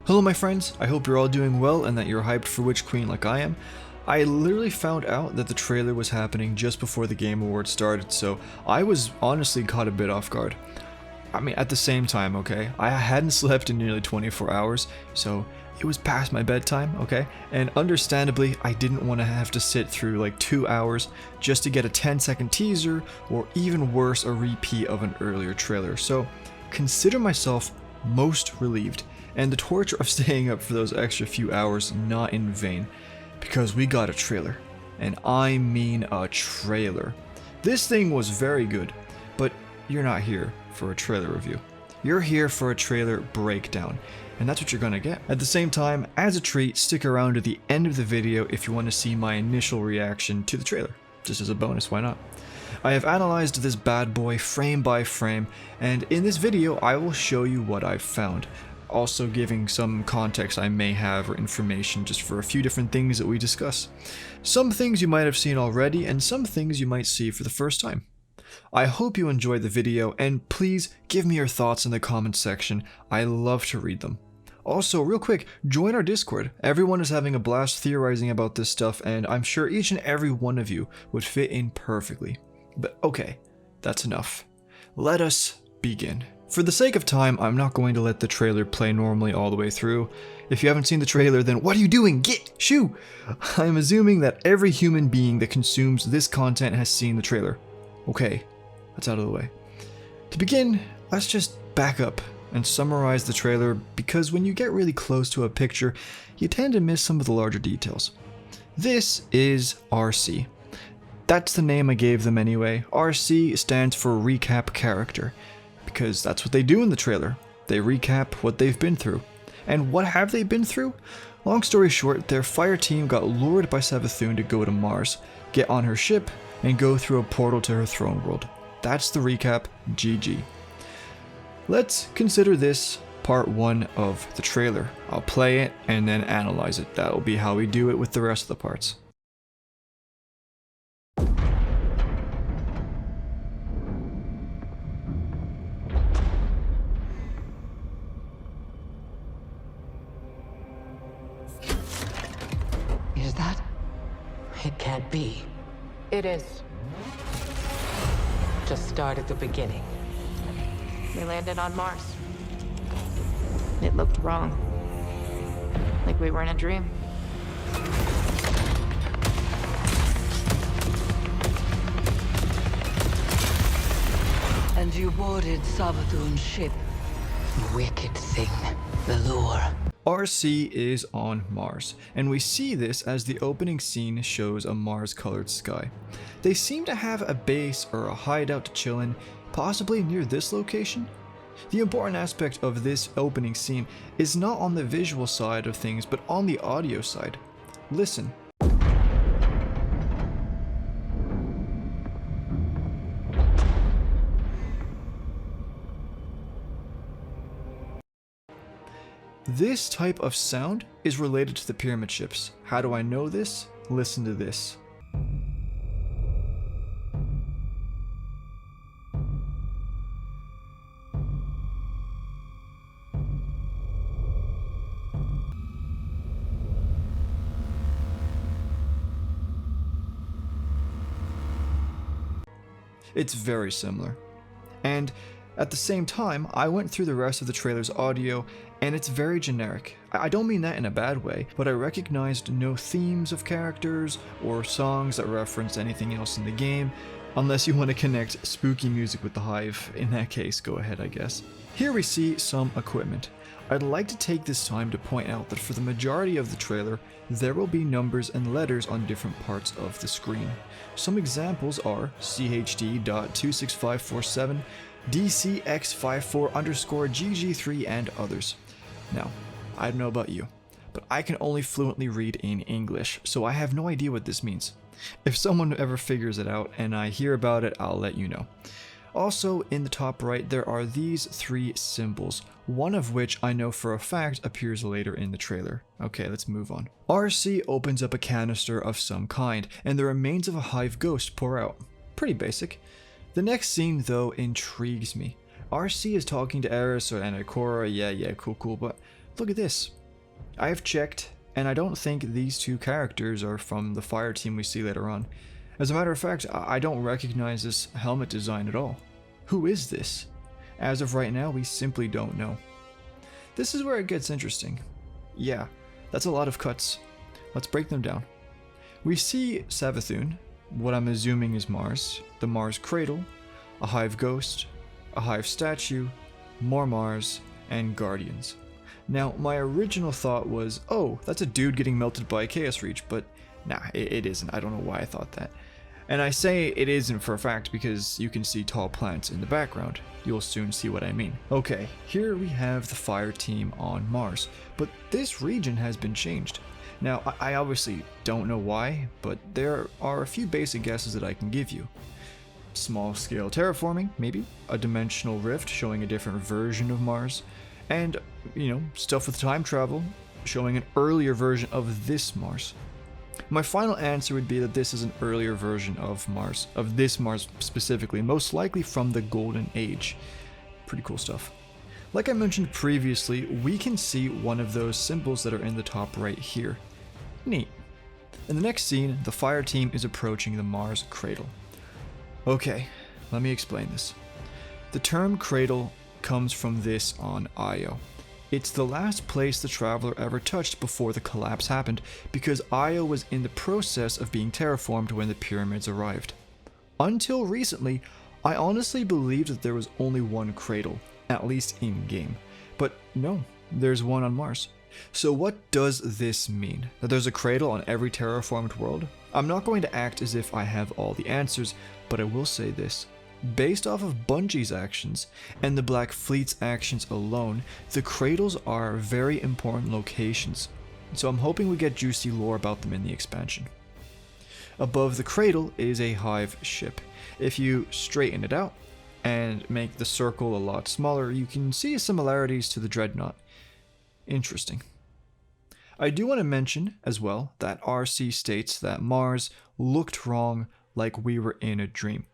Hello my friends, I hope you're all doing well and that you're hyped for Witch Queen like I am. I literally found out that the trailer was happening just before the Game Awards started, so I was honestly caught a bit off guard. I mean, at the same time, okay, I hadn't slept in nearly 24 hours, so it was past my bedtime, okay? And understandably, I didn't want to have to sit through like 2 hours just to get a 10-second teaser, or even worse, a repeat of an earlier trailer. So consider myself most relieved, and the torture of staying up for those extra few hours not in vain, because we got a trailer. And I mean a trailer. This thing was very good, but you're not here for a trailer review. You're here for a trailer breakdown, and that's what you're gonna get. At the same time, as a treat, stick around to the end of the video if you want to see my initial reaction to the trailer. Just as a bonus, why not? I have analyzed this bad boy frame by frame, and in this video I will show you what I've found. Also giving some context I may have or information just for a few different things that we discuss. Some things you might have seen already, and some things you might see for the first time. I hope you enjoyed the video, and please give me your thoughts in the comments section. I love to read them. Also, real quick, join our Discord. Everyone is having a blast theorizing about this stuff, and I'm sure each and every one of you would fit in perfectly. But okay, that's enough. Let us begin. For the sake of time, I'm not going to let the trailer play normally all the way through. If you haven't seen the trailer, then what are you doing? Get! Shoo! I'm assuming that every human being that consumes this content has seen the trailer. Okay, that's out of the way. To begin, let's just back up and summarize the trailer, because when you get really close to a picture, you tend to miss some of the larger details. This is RC. That's the name I gave them anyway. RC stands for Recap Character, because that's what they do in the trailer. They recap what they've been through. And what have they been through? Long story short, their fire team got lured by Savathun to go to Mars, get on her ship, and go through a portal to her throne world. That's the recap. GG. Let's consider this part 1 of the trailer. I'll play it and then analyze it. That'll be how we do it with the rest of the parts. Is that? It can't be. It is. Just start at the beginning. We landed on Mars. It looked wrong. Like we were in a dream. And you boarded Savathun's ship. Wicked thing. The lure. RC is on Mars, and we see this as the opening scene shows a Mars-colored sky. They seem to have a base or a hideout to chill in, possibly near this location. The important aspect of this opening scene is not on the visual side of things, but on the audio side. Listen. This type of sound is related to the pyramid ships. How do I know this? Listen to this. It's very similar. And at the same time, I went through the rest of the trailer's audio, and it's very generic. I don't mean that in a bad way, but I recognized no themes of characters or songs that referenced anything else in the game, unless you want to connect spooky music with the Hive. In that case, go ahead, I guess. Here we see some equipment. I'd like to take this time to point out that for the majority of the trailer, there will be numbers and letters on different parts of the screen. Some examples are CHD.26547, DCX54_GG3, and others. Now, I don't know about you, but I can only fluently read in English, so I have no idea what this means. If someone ever figures it out and I hear about it, I'll let you know. Also, in the top right, there are these 3 symbols, one of which I know for a fact appears later in the trailer. Okay, let's move on. RC opens up a canister of some kind, and the remains of a Hive ghost pour out. Pretty basic. The next scene, though, intrigues me. RC is talking to Eris and Ikora, yeah, cool, but look at this. I have checked, and I don't think these two characters are from the fire team we see later on. As a matter of fact, I don't recognize this helmet design at all. Who is this? As of right now, we simply don't know. This is where it gets interesting. Yeah, that's a lot of cuts. Let's break them down. We see Savathun, what I'm assuming is Mars, the Mars Cradle, a Hive Ghost, a Hive Statue, more Mars, and Guardians. Now, my original thought was, oh, that's a dude getting melted by a Chaos Reach, but nah, it isn't. I don't know why I thought that. And I say it isn't for a fact because you can see tall plants in the background. You'll soon see what I mean. Okay, here we have the fire team on Mars, but this region has been changed. Now, I obviously don't know why, but there are a few basic guesses that I can give you. Small scale terraforming, maybe, a dimensional rift showing a different version of Mars, and, stuff with time travel showing an earlier version of this Mars. My final answer would be that this is an earlier version of Mars, of this Mars specifically, most likely from the Golden Age. Pretty cool stuff. Like I mentioned previously, we can see one of those symbols that are in the top right here. Neat. In the next scene, the fire team is approaching the Mars Cradle. Okay, let me explain this. The term cradle comes from this on Io. It's the last place the Traveler ever touched before the collapse happened, because Io was in the process of being terraformed when the pyramids arrived. Until recently, I honestly believed that there was only one cradle, at least in-game. But no, there's one on Mars. So what does this mean? That there's a cradle on every terraformed world? I'm not going to act as if I have all the answers, but I will say this. Based off of Bungie's actions and the Black Fleet's actions alone, the cradles are very important locations, so I'm hoping we get juicy lore about them in the expansion. Above the cradle is a Hive ship. If you straighten it out and make the circle a lot smaller, you can see similarities to the Dreadnought. Interesting. I do want to mention as well that RC states that Mars looked wrong, like we were in a dream.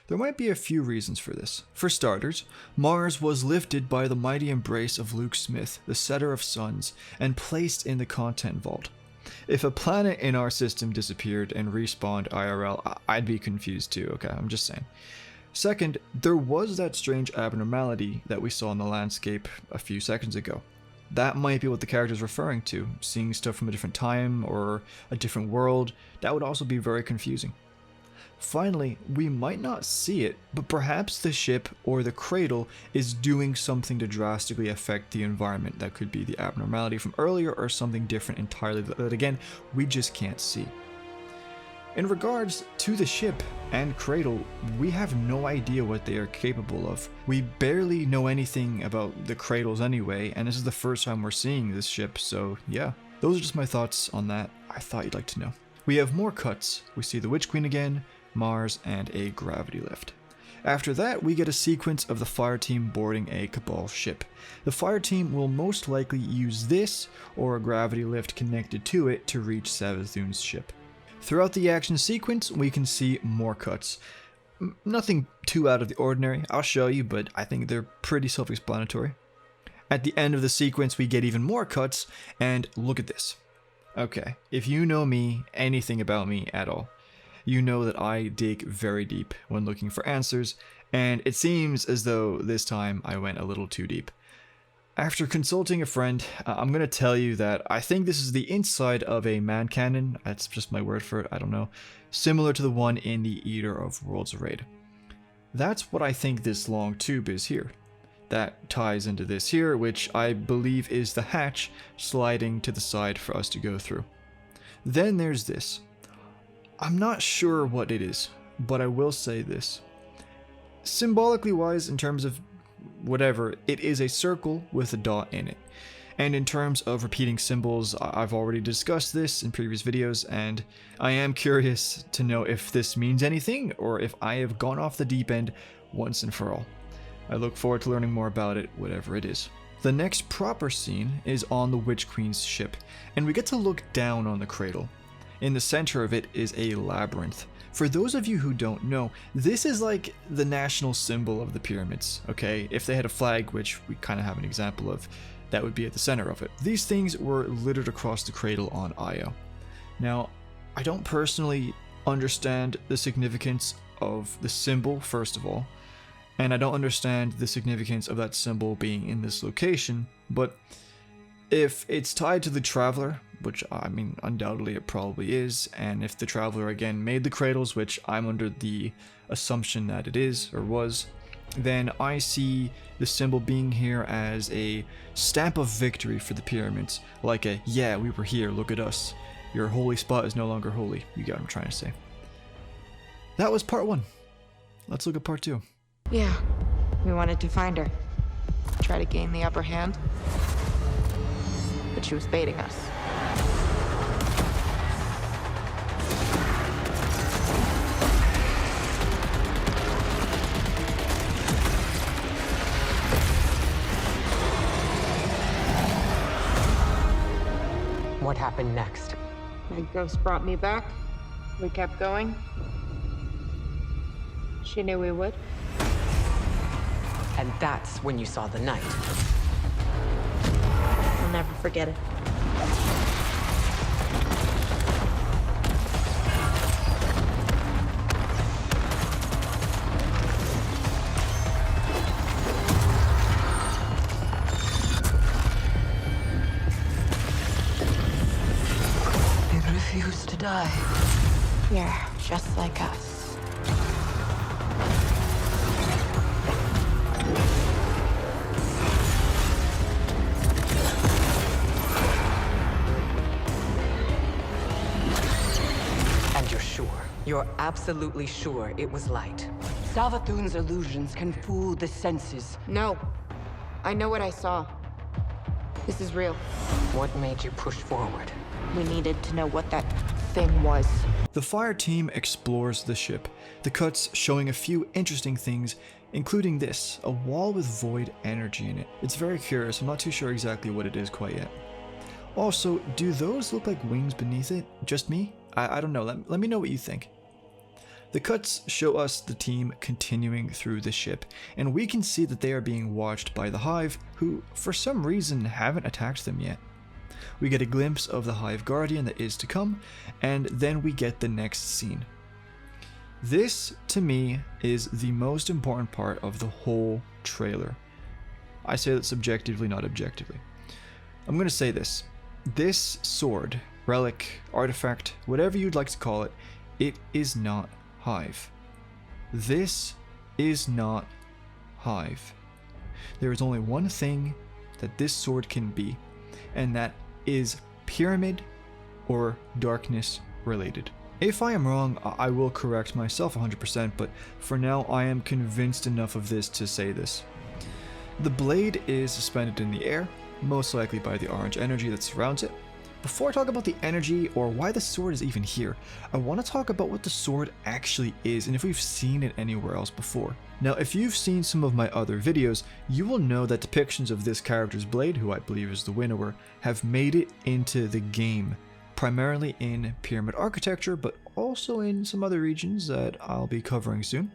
There might be a few reasons for this. For starters, Mars was lifted by the mighty embrace of Luke Smith, the setter of suns, and placed in the content vault. If a planet in our system disappeared and respawned IRL, I'd be confused too, okay, I'm just saying. Second, there was that strange abnormality that we saw in the landscape a few seconds ago. That might be what the character's referring to, seeing stuff from a different time or a different world. That would also be very confusing. Finally, we might not see it, but perhaps the ship or the cradle is doing something to drastically affect the environment. That could be the abnormality from earlier or something different entirely that again, we just can't see. In regards to the ship and cradle, we have no idea what they are capable of. We barely know anything about the cradles anyway, and this is the first time we're seeing this ship, so yeah. Those are just my thoughts on that. I thought you'd like to know. We have more cuts. We see the Witch Queen again, Mars, and a gravity lift. After that, we get a sequence of the fire team boarding a Cabal ship. The fire team will most likely use this or a gravity lift connected to it to reach Savathun's ship. Throughout the action sequence, we can see more cuts. Nothing too out of the ordinary, I'll show you, but I think they're pretty self-explanatory. At the end of the sequence, we get even more cuts, and look at this. Okay, if you know me, anything about me at all, you know that I dig very deep when looking for answers, and it seems as though this time I went a little too deep. After consulting a friend, I'm going to tell you that I think this is the inside of a man cannon, that's just my word for it, I don't know, similar to the one in the Eater of Worlds raid. That's what I think this long tube is here. That ties into this here, which I believe is the hatch sliding to the side for us to go through. Then there's this. I'm not sure what it is, but I will say this. Symbolically wise, in terms of whatever, it is a circle with a dot in it. And in terms of repeating symbols, I've already discussed this in previous videos, and I am curious to know if this means anything, or if I have gone off the deep end once and for all. I look forward to learning more about it, whatever it is. The next proper scene is on the Witch Queen's ship, and we get to look down on the cradle. In the center of it is a labyrinth, For those of you who don't know, this is like the national symbol of the pyramids, okay? If they had a flag, which we kind of have an example of, that would be at the center of it. These things were littered across the cradle on Io. Now, I don't personally understand the significance of the symbol, first of all, and I don't understand the significance of that symbol being in this location, but if it's tied to the Traveler, which I mean undoubtedly it probably is, and if the Traveler again made the cradles, which I'm under the assumption that it is or was, then I see the symbol being here as a stamp of victory for the pyramids, like a, yeah, we were here, look at us. Your holy spot is no longer holy. You get what I'm trying to say. That was part 1. Let's look at part 2. Yeah, we wanted to find her. Try to gain the upper hand. But she was baiting us. What happened next? My ghost brought me back. We kept going. She knew we would. And that's when you saw the night. I'll never forget it. It refused to die. Yeah, just like us. And you're sure? You're absolutely sure it was light? Savathun's illusions can fool the senses. No. I know what I saw. This is real. What made you push forward? We needed to know what that thing was. The fire team explores the ship, the cuts showing a few interesting things, including this, a wall with void energy in it. It's very curious, I'm not too sure exactly what it is quite yet. Also, do those look like wings beneath it? Just me? I don't know, let me know what you think. The cuts show us the team continuing through the ship, and we can see that they are being watched by the Hive, who for some reason haven't attacked them yet. We get a glimpse of the Hive Guardian that is to come, and then we get the next scene. This, to me, is the most important part of the whole trailer. I say that subjectively, not objectively. I'm going to say this. This sword, relic, artifact, whatever you'd like to call it, it is not Hive. This is not Hive. There is only one thing that this sword can be, and that is pyramid or darkness related. If I am wrong, I will correct myself 100%, but for now I am convinced enough of this to say this. The blade is suspended in the air, most likely by the orange energy that surrounds it. Before I talk about the energy or why the sword is even here, I want to talk about what the sword actually is and if we've seen it anywhere else before. Now, if you've seen some of my other videos, you will know that depictions of this character's blade, who I believe is the Winnower, have made it into the game, primarily in pyramid architecture, but also in some other regions that I'll be covering soon.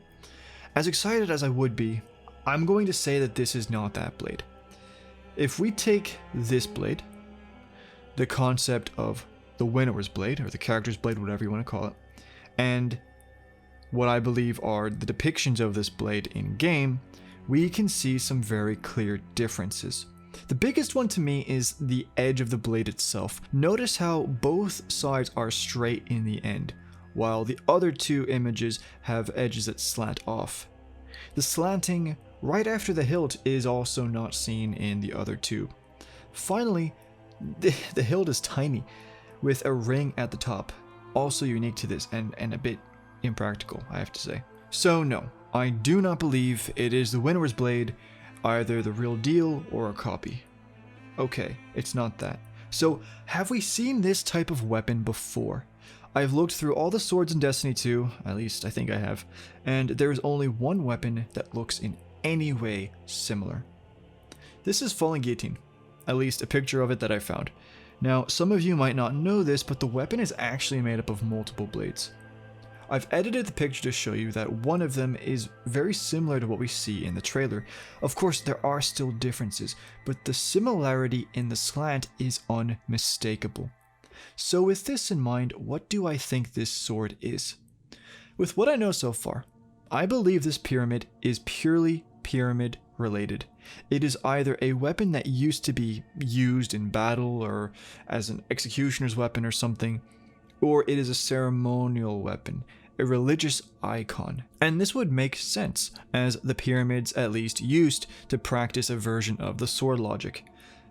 As excited as I would be, I'm going to say that this is not that blade. If we take this blade, the concept of the Winnower's blade, or the character's blade, whatever you want to call it, and what I believe are the depictions of this blade in game, we can see some very clear differences. The biggest one to me is the edge of the blade itself. Notice how both sides are straight in the end, while the other two images have edges that slant off. The slanting right after the hilt is also not seen in the other two. Finally, the hilt is tiny, with a ring at the top, also unique to this and a bit impractical, I have to say. So no, I do not believe it is the Winnower's blade, either the real deal or a copy. Okay, it's not that. So have we seen this type of weapon before? I've looked through all the swords in Destiny 2, at least I think I have, and there is only one weapon that looks in any way similar. This is Falling Guillotine. At least a picture of it that I found. Now, some of you might not know this, but the weapon is actually made up of multiple blades. I've edited the picture to show you that one of them is very similar to what we see in the trailer. Of course, there are still differences, but the similarity in the slant is unmistakable. So with this in mind, what do I think this sword is? With what I know so far, I believe this pyramid is purely pyramid related. It is either a weapon that used to be used in battle or as an executioner's weapon or something, or it is a ceremonial weapon, a religious icon. And this would make sense, as the pyramids at least used to practice a version of the sword logic.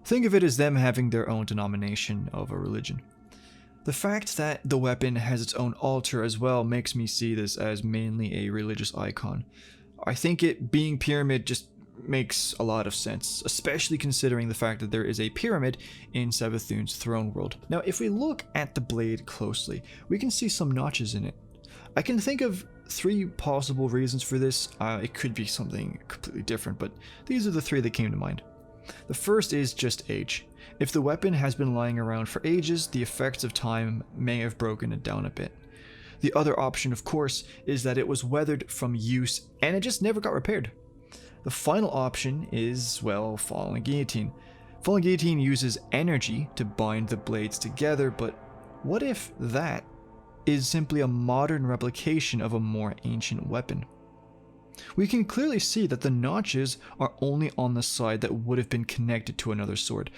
Think of it as them having their own denomination of a religion. The fact that the weapon has its own altar as well makes me see this as mainly a religious icon. I think it being pyramid just makes a lot of sense, especially considering the fact that there is a pyramid in Savathûn's throne world. Now, if we look at the blade closely, we can see some notches in it. I can think of 3 possible reasons for this. It could be something completely different, but these are the 3 that came to mind. The first is just age. If the weapon has been lying around for ages, the effects of time may have broken it down a bit. The other option, of course, is that it was weathered from use and it just never got repaired. The final option is, well, Falling Guillotine. Falling Guillotine uses energy to bind the blades together, but what if that is simply a modern replication of a more ancient weapon? We can clearly see that the notches are only on the side that would have been connected to another sword.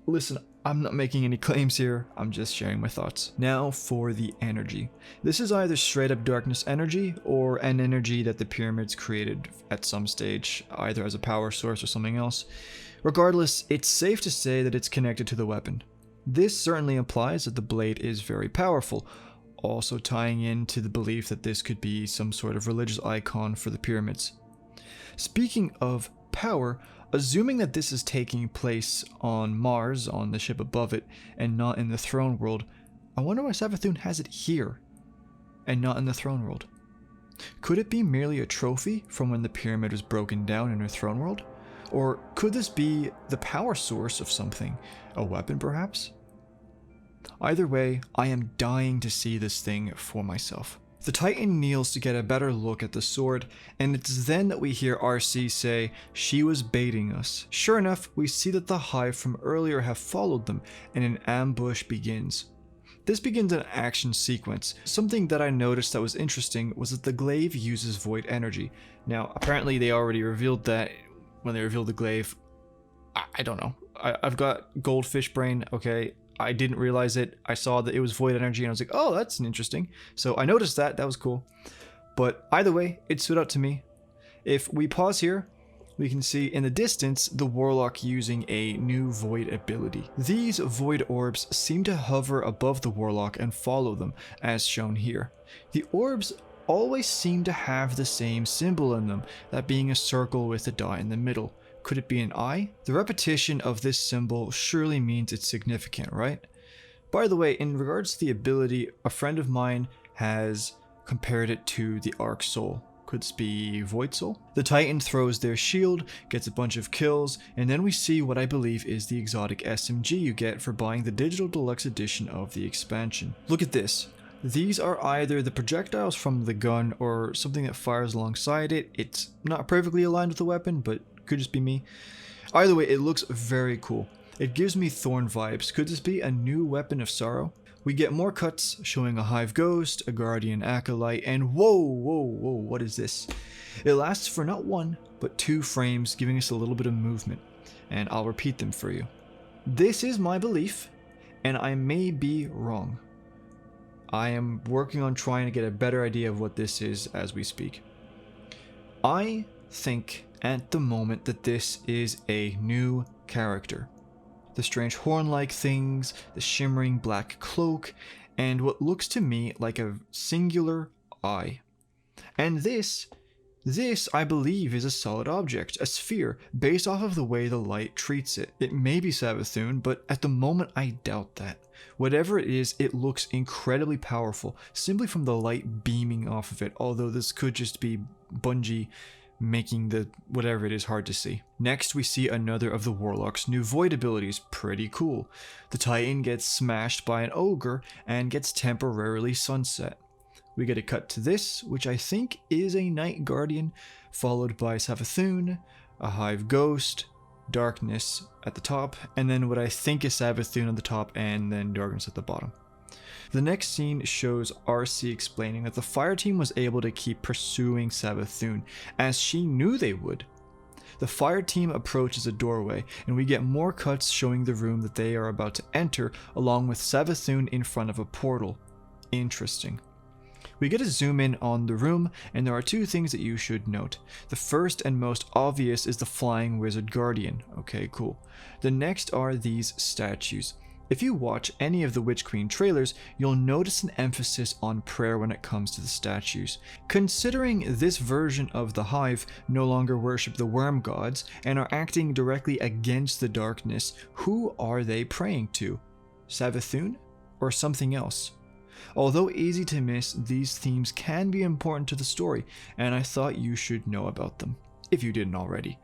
Listen, I'm not making any claims here, I'm just sharing my thoughts. Now for the energy. This is either straight up darkness energy or an energy that the pyramids created at some stage, either as a power source or something else. Regardless, it's safe to say that it's connected to the weapon. This certainly implies that the blade is very powerful, also tying into the belief that this could be some sort of religious icon for the pyramids. Speaking of power, assuming that this is taking place on Mars, on the ship above it, and not in the throne world, I wonder why Savathûn has it here, and not in the throne world. Could it be merely a trophy from when the pyramid was broken down in her throne world? Or could this be the power source of something, a weapon perhaps? Either way, I am dying to see this thing for myself. The Titan kneels to get a better look at the sword, and it's then that we hear RC say, "She was baiting us." Sure enough, we see that the hive from earlier have followed them, and an ambush begins. This begins an action sequence. Something that I noticed that was interesting was that the glaive uses void energy. Now, apparently they already revealed that when they revealed the glaive. I don't know. I've got goldfish brain, okay? I didn't realize it. I saw that it was void energy and I was like, oh, that's interesting. So I noticed that. That was cool. But either way, it stood out to me. If we pause here, we can see in the distance the warlock using a new void ability. These void orbs seem to hover above the warlock and follow them, as shown here. The orbs always seem to have the same symbol in them, that being a circle with a dot in the middle. Could it be an eye? The repetition of this symbol surely means it's significant, right? By the way, in regards to the ability, a friend of mine has compared it to the Arc Soul. Could this be Void Soul? The Titan throws their shield, gets a bunch of kills, and then we see what I believe is the exotic SMG you get for buying the digital deluxe edition of the expansion. Look at this. These are either the projectiles from the gun or something that fires alongside it. It's not perfectly aligned with the weapon, but could just be me. Either way, it looks very cool. It gives me Thorn vibes. Could this be a new weapon of sorrow? We get more cuts showing a Hive Ghost, a Guardian Acolyte, and whoa, what is this? It lasts for not 1, but 2 frames, giving us a little bit of movement, and I'll repeat them for you. This is my belief, and I may be wrong. I am working on trying to get a better idea of what this is as we speak. I think at the moment that this is a new character. The strange horn-like things, the shimmering black cloak, and what looks to me like a singular eye. And this I believe is a solid object, a sphere, based off of the way the light treats it. It may be Savathûn, but at the moment I doubt that. Whatever it is, it looks incredibly powerful, simply from the light beaming off of it, although this could just be Bungie making the whatever it is hard to see. Next, we see another of the Warlock's new void abilities. Pretty cool. The Titan gets smashed by an ogre and gets temporarily sunset. We get a cut to this, which I think is a Night Guardian, followed by Savathun, a Hive Ghost, Darkness at the top, and then what I think is Savathun at the top, and then Darkness at the bottom. The next scene shows RC explaining that the fire team was able to keep pursuing Savathun, as she knew they would. The fire team approaches a doorway, and we get more cuts showing the room that they are about to enter, along with Savathun in front of a portal. Interesting. We get a zoom in on the room, and there are two things that you should note. The first and most obvious is the flying wizard guardian. Okay, cool. The next are these statues. If you watch any of the Witch Queen trailers, you'll notice an emphasis on prayer when it comes to the statues. Considering this version of the Hive no longer worship the worm gods and are acting directly against the darkness, who are they praying to? Savathun or something else? Although easy to miss, these themes can be important to the story, and I thought you should know about them, if you didn't already.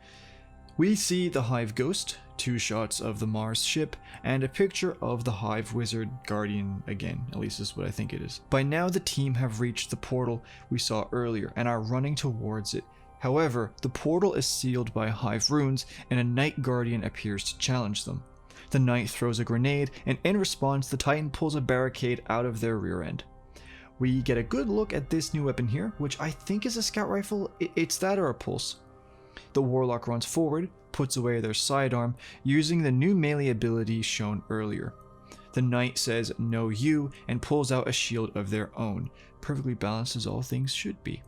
We see the Hive Ghost, 2 shots of the Mars ship, and a picture of the Hive Wizard Guardian again, at least is what I think it is. By now the team have reached the portal we saw earlier and are running towards it. However, the portal is sealed by Hive runes and a Night Guardian appears to challenge them. The Knight throws a grenade, and in response the Titan pulls a barricade out of their rear end. We get a good look at this new weapon here, which I think is a scout rifle. It's that or a pulse. The Warlock runs forward, puts away their sidearm, using the new melee ability shown earlier. The Knight says "no you" and pulls out a shield of their own, perfectly balanced as all things should be.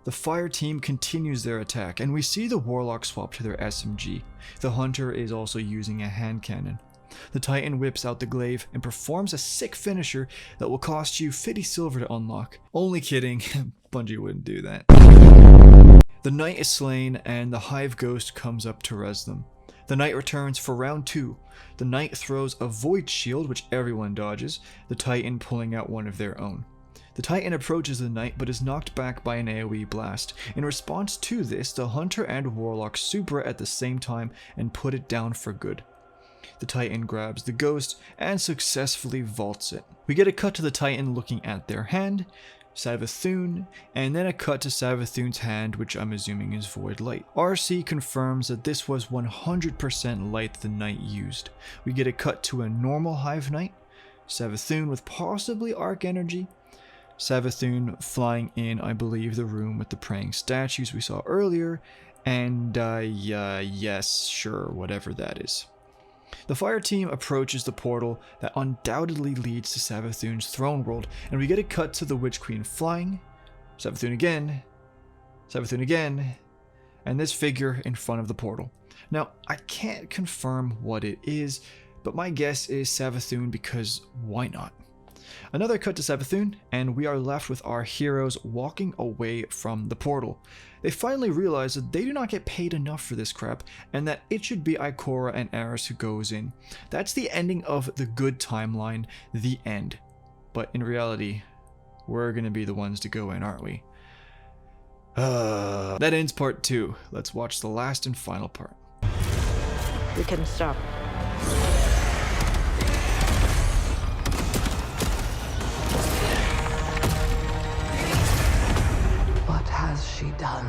The fire team continues their attack, and we see the Warlock swap to their SMG. The Hunter is also using a hand cannon. The Titan whips out the glaive and performs a sick finisher that will cost you 50 silver to unlock. Only kidding, Bungie wouldn't do that. The Knight is slain, and the Hive Ghost comes up to res them. The Knight returns for round 2. The Knight throws a Void Shield, which everyone dodges, the Titan pulling out one of their own. The Titan approaches the Knight but is knocked back by an AoE blast. In response to this, the Hunter and Warlock super at the same time and put it down for good. The Titan grabs the Ghost and successfully vaults it. We get a cut to the Titan looking at their hand, Savathun, and then a cut to Savathun's hand, which I'm assuming is Void Light. RC confirms that this was 100% light the Knight used. We get a cut to a normal Hive Knight, Savathun with possibly Arc Energy, Savathun flying in, I believe, the room with the praying statues we saw earlier, and yes, sure, whatever that is. The fire team approaches the portal that undoubtedly leads to Savathun's throne world, and we get a cut to the Witch Queen flying, Savathun again, and this figure in front of the portal. Now, I can't confirm what it is, but my guess is Savathun because why not? Another cut to Savathun, and we are left with our heroes walking away from the portal. They finally realize that they do not get paid enough for this crap, and that it should be Ikora and Eris who goes in. That's the ending of the good timeline, the end. But in reality, we're gonna be the ones to go in, aren't we? That ends part 2. Let's watch the last and final part. We couldn't stop. What has she done?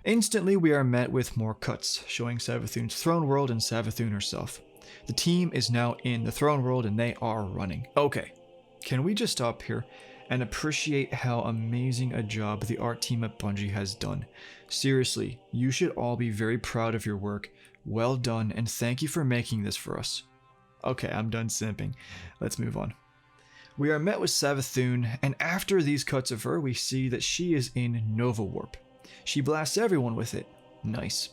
Instantly, we are met with more cuts, showing Savathun's throne world and Savathun herself. The team is now in the throne world and they are running. Okay, can we just stop here and appreciate how amazing a job the art team at Bungie has done? Seriously, you should all be very proud of your work. Well done, and thank you for making this for us. Okay, I'm done simping. Let's move on. We are met with Savathun, and after these cuts of her, we see that she is in Nova Warp. She blasts everyone with it. Nice.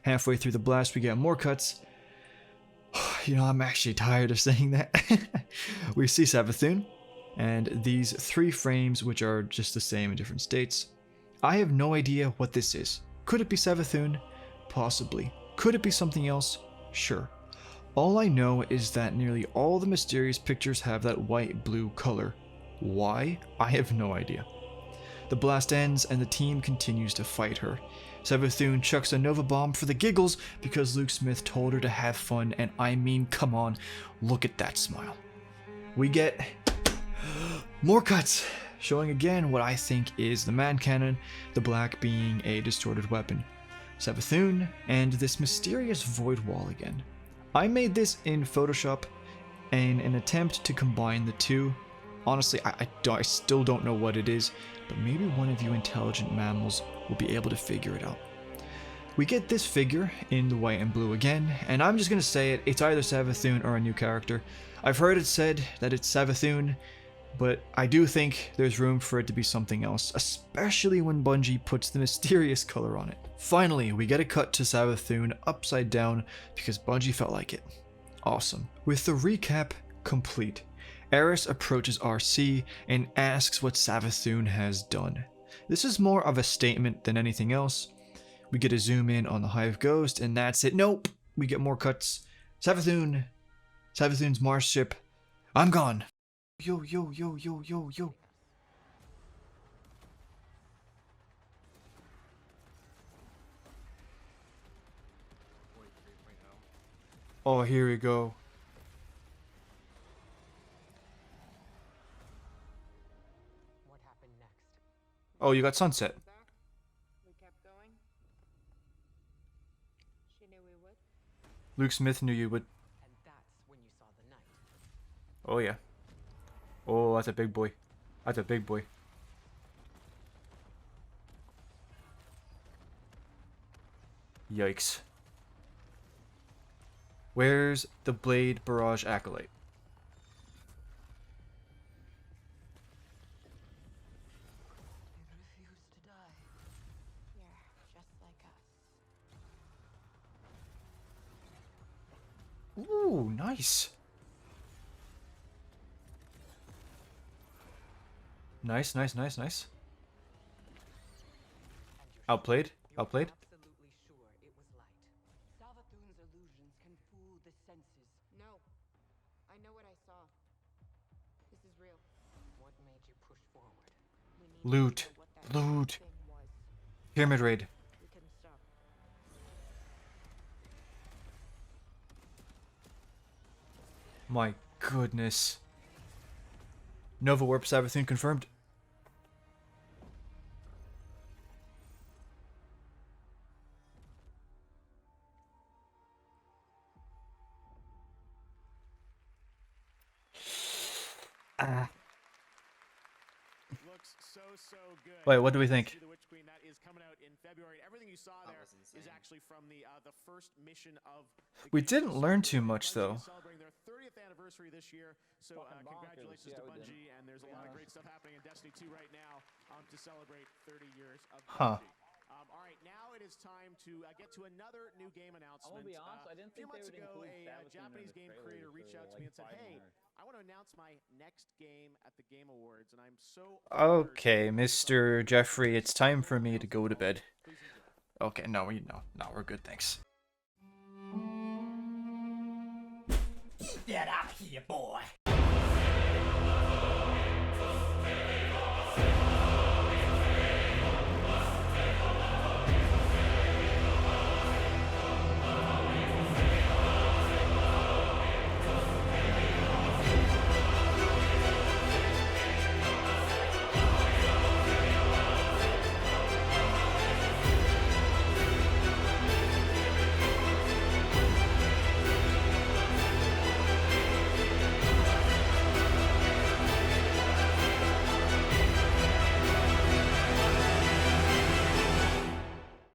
Halfway through the blast, we get more cuts. You know, I'm actually tired of saying that. We see Savathun, and these 3 frames, which are just the same in different states. I have no idea what this is. Could it be Savathun? Possibly. Could it be something else? Sure. All I know is that nearly all the mysterious pictures have that white-blue color. Why? I have no idea. The blast ends and the team continues to fight her. Savathun chucks a Nova Bomb for the giggles because Luke Smith told her to have fun, and I mean, come on, look at that smile. We get more cuts, showing again what I think is the man cannon, the black being a distorted weapon. Savathun and this mysterious void wall again. I made this in Photoshop in an attempt to combine the two. Honestly, I still don't know what it is, but maybe one of you intelligent mammals will be able to figure it out. We get this figure in the white and blue again, and I'm just gonna say it, it's either Savathun or a new character. I've heard it said that it's Savathun, but I do think there's room for it to be something else, especially when Bungie puts the mysterious color on it. Finally, we get a cut to Savathun upside down because Bungie felt like it. Awesome. With the recap complete, Eris approaches RC and asks what Savathun has done. This is more of a statement than anything else. We get a zoom in on the Hive Ghost and that's it. Nope! We get more cuts. Savathun's Mars ship. I'm gone. Yo. Oh, here we go. What happened next? Oh, you got Sunset. We kept going. She knew we would. Luke Smith knew you would. And that's when you saw the night. Oh, yeah. Oh, that's a big boy. That's a big boy. Yikes. Where's the Blade Barrage Acolyte? They refused to die. You're just like us. Ooh, nice. Nice. Outplayed? Outplayed? Absolutely sure it was light. Savathun's illusions can fool the senses. No. I know what I saw. This is real. What made you push forward? We need Loot. to know what that Loot. thing was. Pyramid Raid. We couldn't stop. My goodness. Nova Warp Savathun confirmed. Looks so good. Wait, what do we think? The Witch Queen that is coming out in February. Everything you saw there is actually from the first mission of. We didn't learn too much, though. Celebrating their 30th anniversary this year, so congratulations to Bungie. And there's a lot of great stuff happening in Destiny 2 right now to celebrate 30 years of Huh. Bungie. All right, now it is time to get to another new game announcement. I'm gonna be honest, I didn't a few think they months would ago, include a Savathun in Japanese the game trailer creator for, reached out to like, me and said, 5 "Hey, minutes. I want to announce my next game at the Game Awards, and I'm so honored Okay, to Mr. Jeffrey, it's time for me to go to bed. Okay, no, we're good, thanks. Get out of here, boy!